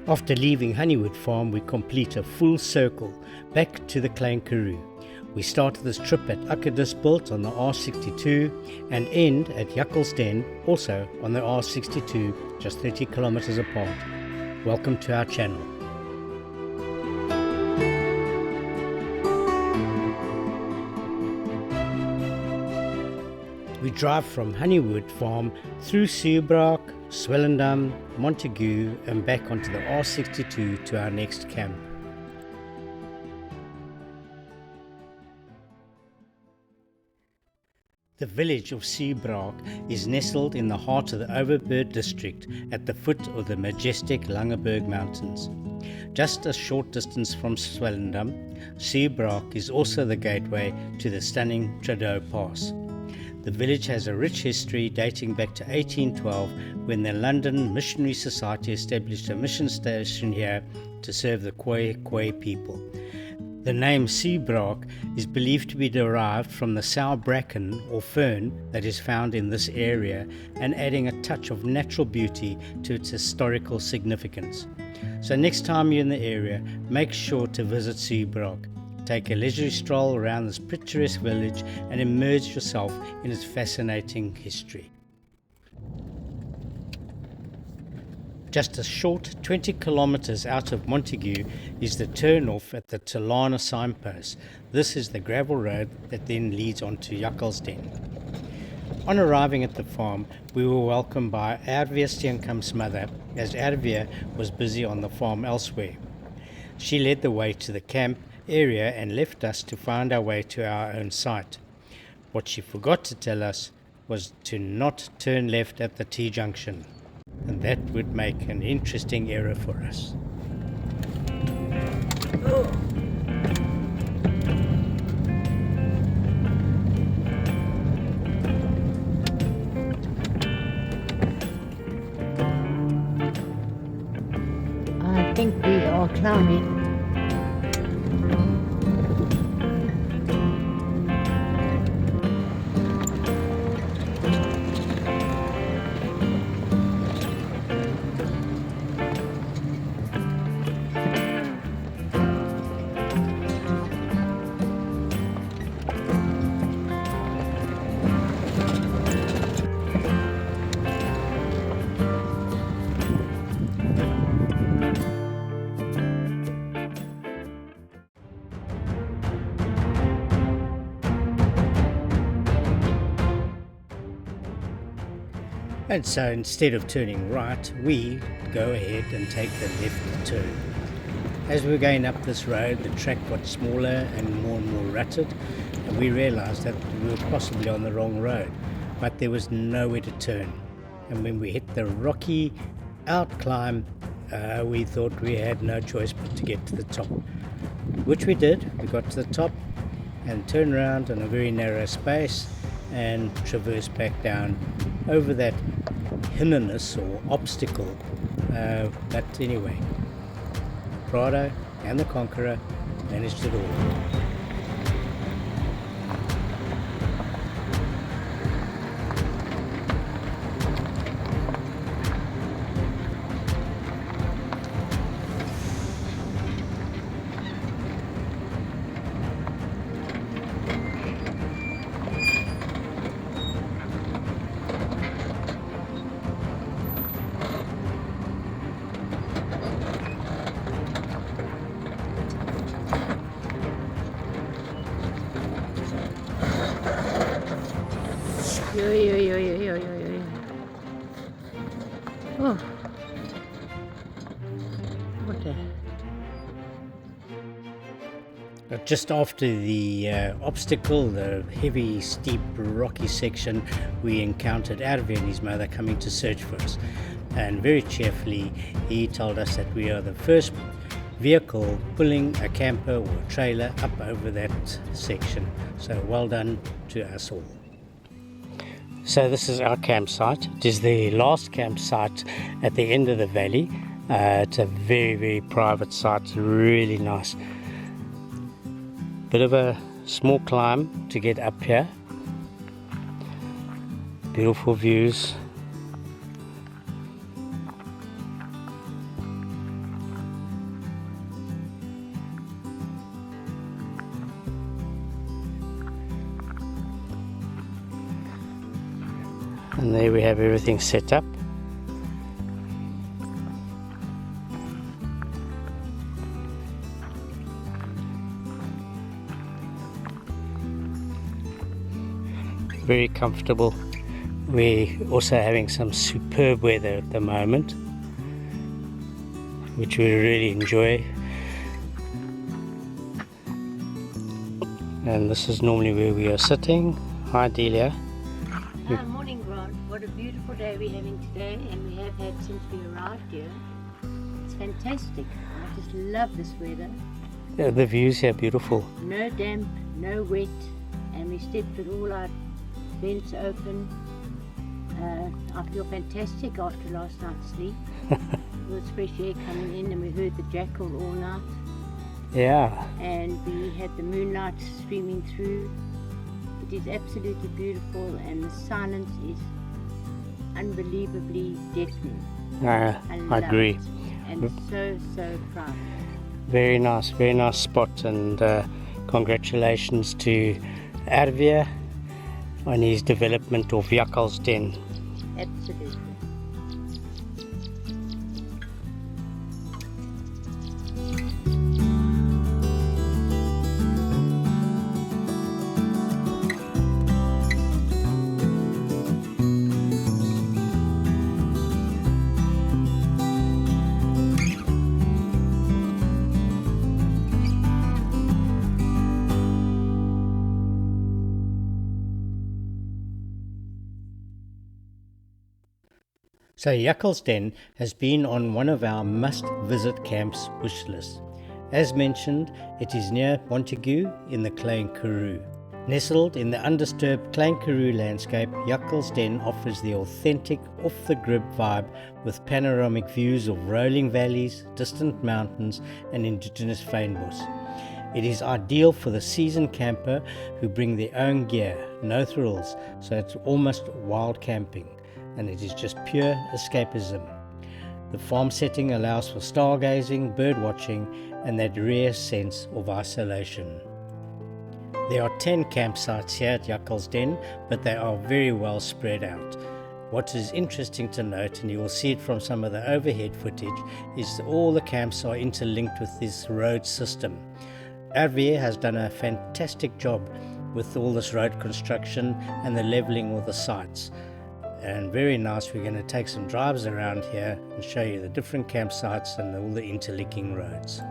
After leaving Honeywood Farm, we complete a full circle back to the Klein Karoo. We started this trip at Akkadisbult on the R62 and end at Jakkals Den, also on the R62, just 30 kilometers apart. Welcome to our channel. We drive from Honeywood Farm through Suurbraak, Swellendam, Montagu and back onto the R62 to our next camp. The village of Suurbraak is nestled in the heart of the Overberg district at the foot of the majestic Langeberg Mountains. Just a short distance from Swellendam, Suurbraak is also the gateway to the stunning Tradouw Pass. The village has a rich history dating back to 1812 when the London Missionary Society established a mission station here to serve the Khoi people. The name Suurbraak is believed to be derived from the sour bracken or fern that is found in this area and adding a touch of natural beauty to its historical significance. So next time you're in the area, make sure to visit Suurbraak. Take a leisurely stroll around this picturesque village and immerse yourself in its fascinating history. Just a short 20 kilometers out of Montagu is the turn-off at the Tolana signpost. This is the gravel road that then leads on to Jakkelsden. On arriving at the farm, we were welcomed by Steenkamp's mother, as Arvia was busy on the farm elsewhere. She led the way to the camp area and left us to find our way to our own site. What she forgot to tell us was to not turn left at the T-junction, and that would make an interesting error for us. I think we are climbing. And so instead of turning right, we go ahead and take the left turn. As we were going up this road, the track got smaller and more rutted, and we realized that we were possibly on the wrong road, but there was nowhere to turn. And when we hit the rocky outclimb, we thought we had no choice but to get to the top, which we did. We got to the top and turned around in a very narrow space and traversed back down over that hinderness or obstacle. But anyway, Tradouw and the Conqueror managed it all. Oh, what a... Just after the obstacle, the heavy, steep, rocky section, we encountered Arvia and his mother coming to search for us. And very cheerfully, he told us that we are the first vehicle pulling a camper or a trailer up over that section. So well done to us all. So this is our campsite. It is the last campsite at the end of the valley. It's a very private site, really nice. Bit of a small climb to get up here. Beautiful views. And there we have everything set up. Very comfortable. We're also having some superb weather at the moment, which we really enjoy. And this is normally where we are sitting. Hi Delia. Morning, Grant. What a beautiful day we're having today, and we have had since we arrived here. It's fantastic. I just love this weather. Yeah, the views here are beautiful. No damp, no wet, and we stepped with all our vents open. I feel fantastic after last night's sleep. With fresh air coming in, and we heard the jackal all night. Yeah. And we had the moonlight streaming through. It is absolutely beautiful, and the silence is unbelievably deafening. I agree. It. And so proud. Very nice spot, and congratulations to Arvia on his development of Jakkals Den. Absolutely. So Jakkelsden has been on one of our must-visit camps wish list. As mentioned, it is near Montagu in the Klein Karoo. Nestled in the undisturbed Klein Karoo landscape, Jakkelsden offers the authentic off-the-grid vibe with panoramic views of rolling valleys, distant mountains and indigenous fynbos. It is ideal for the seasoned camper who bring their own gear, no thrills, so it's almost wild camping. And it is just pure escapism. The farm setting allows for stargazing, bird watching, and that rare sense of isolation. There are 10 campsites here at Jakkalsden, but they are very well spread out. What is interesting to note, and you will see it from some of the overhead footage, is that all the camps are interlinked with this road system. Arvia has done a fantastic job with all this road construction and the levelling of the sites. And very nice. We're going to take some drives around here and show you the different campsites and all the interlinking roads.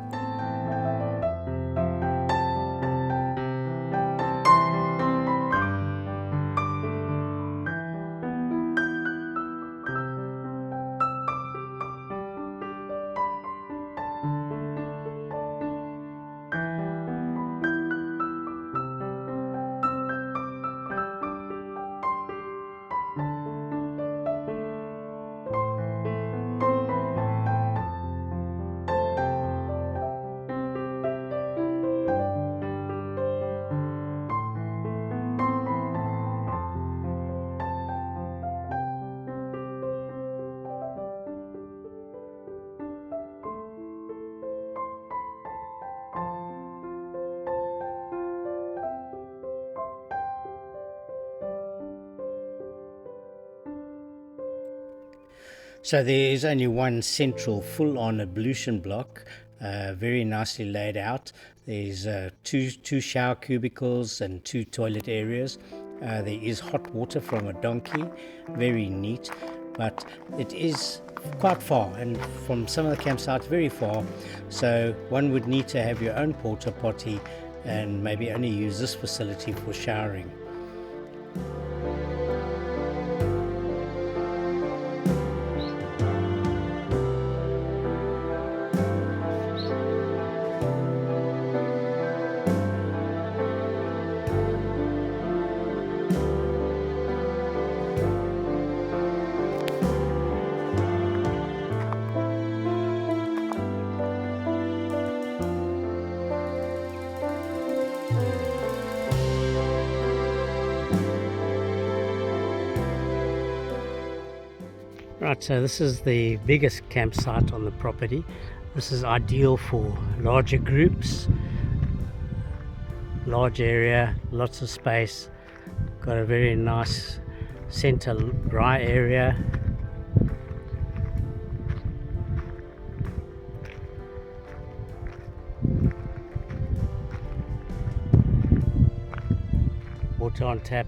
So there is only one central full-on ablution block, very nicely laid out. There's two shower cubicles and 2 toilet areas. There is hot water from a donkey, very neat, but it is quite far, and from some of the campsites very far, so one would need to have your own porta potty and maybe only use this facility for showering. Right, so this is the biggest campsite on the property. This is ideal for larger groups, large area, lots of space, got a very nice centre dry area. Water on tap.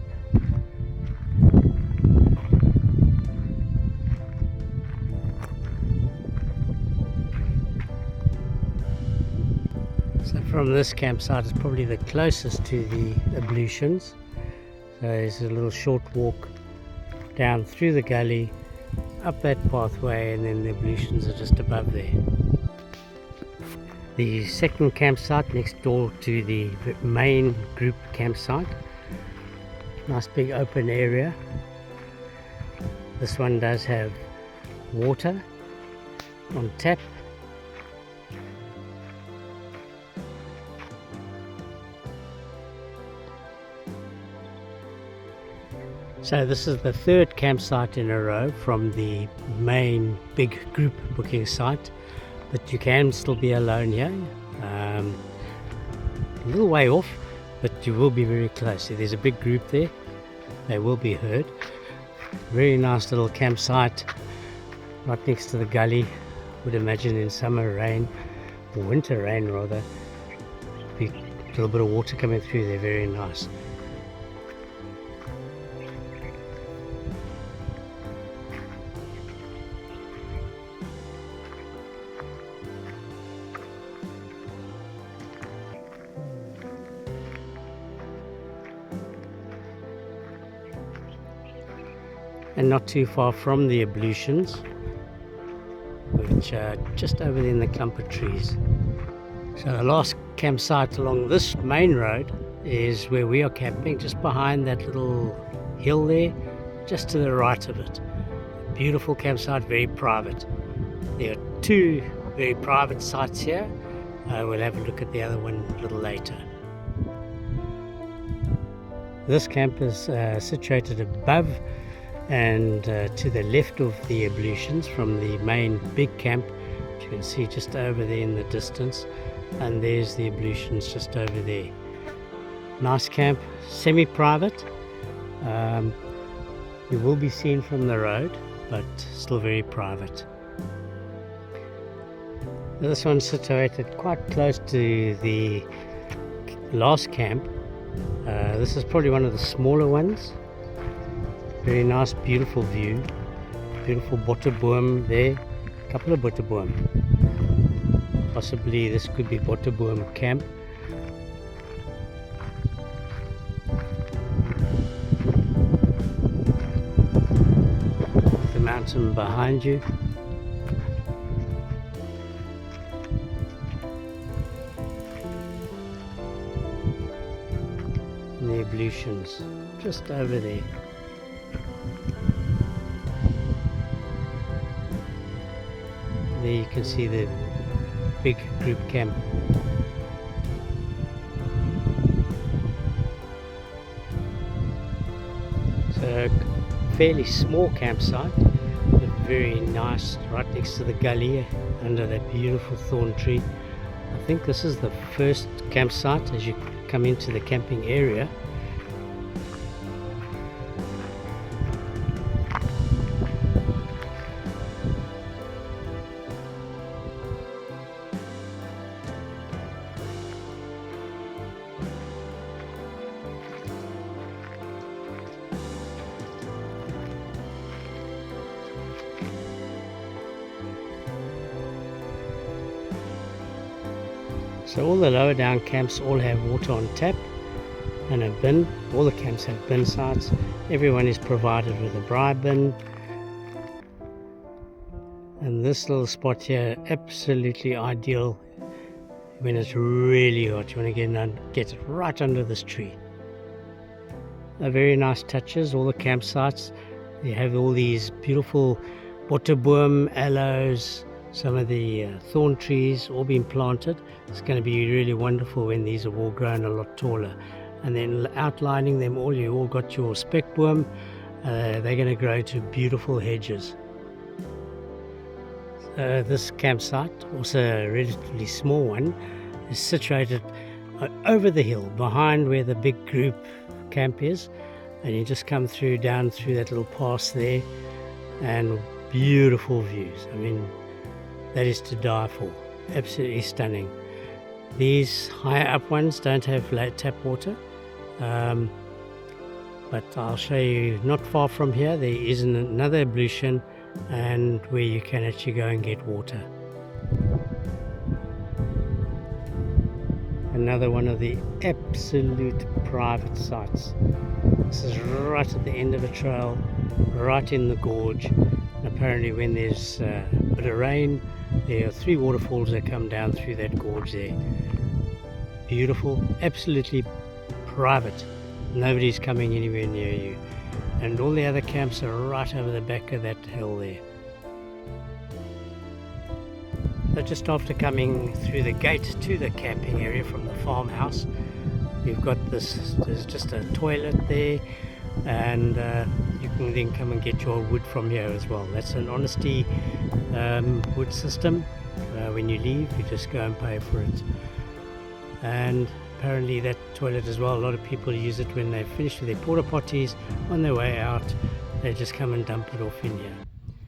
So from this campsite it's probably the closest to the ablutions. So there's a little short walk down through the gully, up that pathway, and then the ablutions are just above there. The second campsite next door to the main group campsite. Nice big open area. This one does have water on tap. So this is the third campsite in a row from the main big group booking site, but you can still be alone here. A little way off, but you will be very close. So there's a big group there, they will be heard. Very nice little campsite right next to the gully. Would imagine in summer rain, or winter rain rather, be a little bit of water coming through there. Very nice. And not too far from the ablutions, which are just over there in the clump of trees. So the last campsite along this main road is where we are camping, just behind that little hill there, just to the right of it. Beautiful campsite, very private. There are two very private sites here. We'll have a look at the other one a little later. This camp is situated above and to the left of the ablutions from the main big camp. You can see just over there in the distance, and there's the ablutions just over there. Nice camp, semi-private. You will be seen from the road, but still very private. This one's situated quite close to the last camp. This is probably one of the smaller ones. Very nice, beautiful view. Beautiful botterboom there. A couple of botterboom. Possibly this could be botterboom camp. The mountain behind you. And the ablutions just over there. There you can see the big group camp. So fairly small campsite, but very nice, right next to the gully under that beautiful thorn tree. I think this is the first campsite as you come into the camping area. So all the lower down camps all have water on tap and a bin. All the camps have bin sites. Everyone is provided with a dry bin. And this little spot here, absolutely ideal when it's really hot. You want to get it right under this tree. Very nice touches, all the campsites. You have all these beautiful botterboom, aloes, some of the thorn trees all being planted. It's going to be really wonderful when these have all grown a lot taller. And then outlining them all, you all got your speckboom. They're going to grow to beautiful hedges. This campsite, also a relatively small one, is situated over the hill behind where the big group camp is. and you just come down through that little pass there, and beautiful views. I mean, that is to die for. Absolutely stunning. These higher up ones don't have tap water, but I'll show you not far from here there is another ablution, and where you can actually go and get water. Another one of the absolute private sites. This is right at the end of a trail, right in the gorge. And apparently when there's a bit of rain, there are 3 waterfalls that come down through that gorge there. Beautiful, absolutely private. Nobody's coming anywhere near you. And all the other camps are right over the back of that hill there. So just after coming through the gate to the camping area from the farmhouse, you've got this, there's just a toilet there, and you can then come and get your wood from here as well. That's an honesty wood system. When you leave, you just go and pay for it. And apparently that toilet as well, a lot of people use it when they've finished with their porta potties. On their way out, they just come and dump it off in here.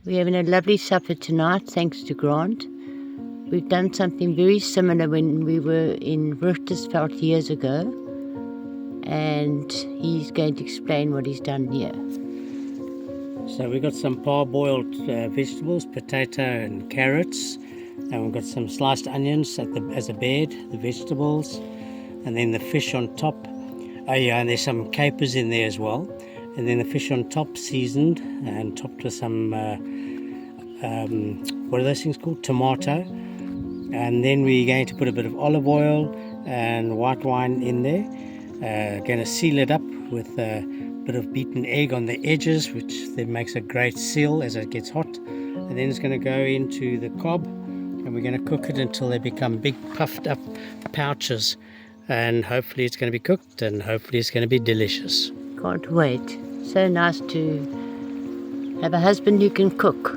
We're having a lovely supper tonight, thanks to Grant. We've done something very similar when we were in Richtersveld years ago, and he's going to explain what he's done here. So we've got some parboiled vegetables, potato and carrots, and we've got some sliced onions as a bed, the vegetables, and then the fish on top. Oh yeah, and there's some capers in there as well, and then the fish on top, seasoned and topped with some what are those things called? Tomato. And then we're going to put a bit of olive oil and white wine in there. Going to seal it up with a bit of beaten egg on the edges, which then makes a great seal as it gets hot. And then it's going to go into the cob, and we're going to cook it until they become big puffed up pouches. And hopefully it's going to be cooked, and hopefully it's going to be delicious. Can't wait. So nice to have a husband who can cook.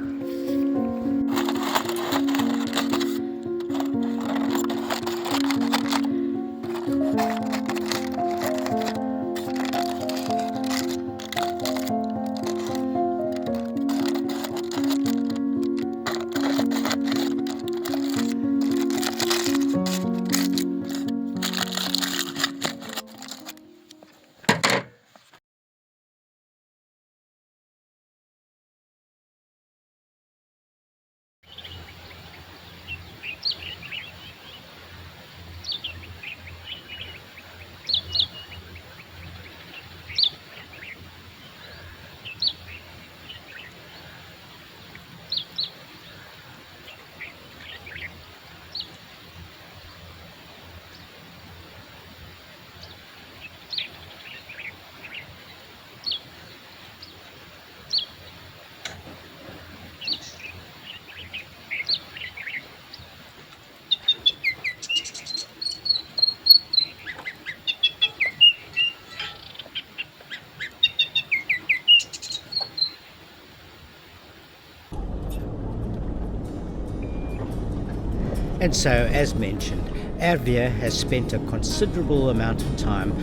And so, as mentioned, Arvia has spent a considerable amount of time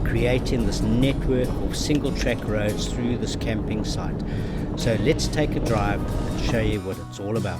creating this network of single track roads through this camping site. So let's take a drive and show you what it's all about.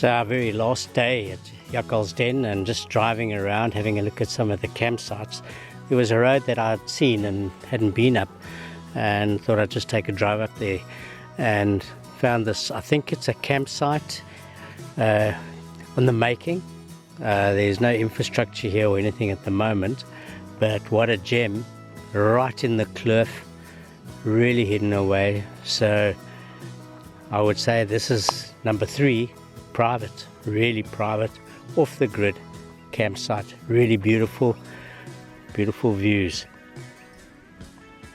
So our very last day at Jakkelsden, and just driving around having a look at some of the campsites. There was a road that I'd seen and hadn't been up, and thought I'd just take a drive up there and found this. I think it's a campsite on the making. There's no infrastructure here or anything at the moment, but what a gem, right in the cliff, really hidden away. So I would say this is number 3, private, really private, off the grid campsite. Really beautiful views,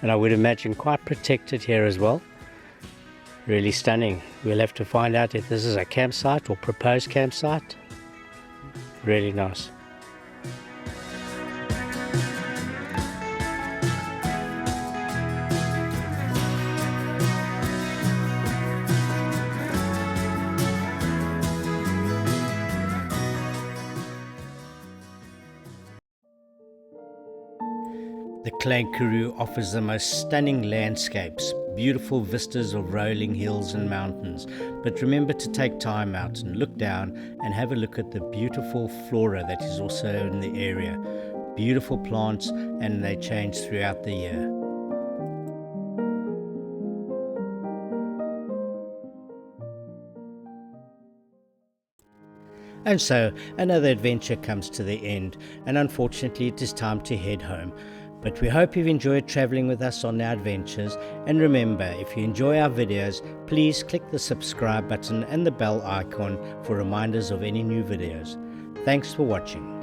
and I would imagine quite protected here as well. Really stunning. We'll have to find out if this is a campsite or proposed campsite. Really nice. The Klein Karoo offers the most stunning landscapes, beautiful vistas of rolling hills and mountains. But remember to take time out and look down and have a look at the beautiful flora that is also in the area. Beautiful plants, and they change throughout the year. And so another adventure comes to the end, and unfortunately it is time to head home. But we hope you've enjoyed traveling with us on our adventures, and remember, if you enjoy our videos, please click the subscribe button and the bell icon for reminders of any new videos. Thanks for watching.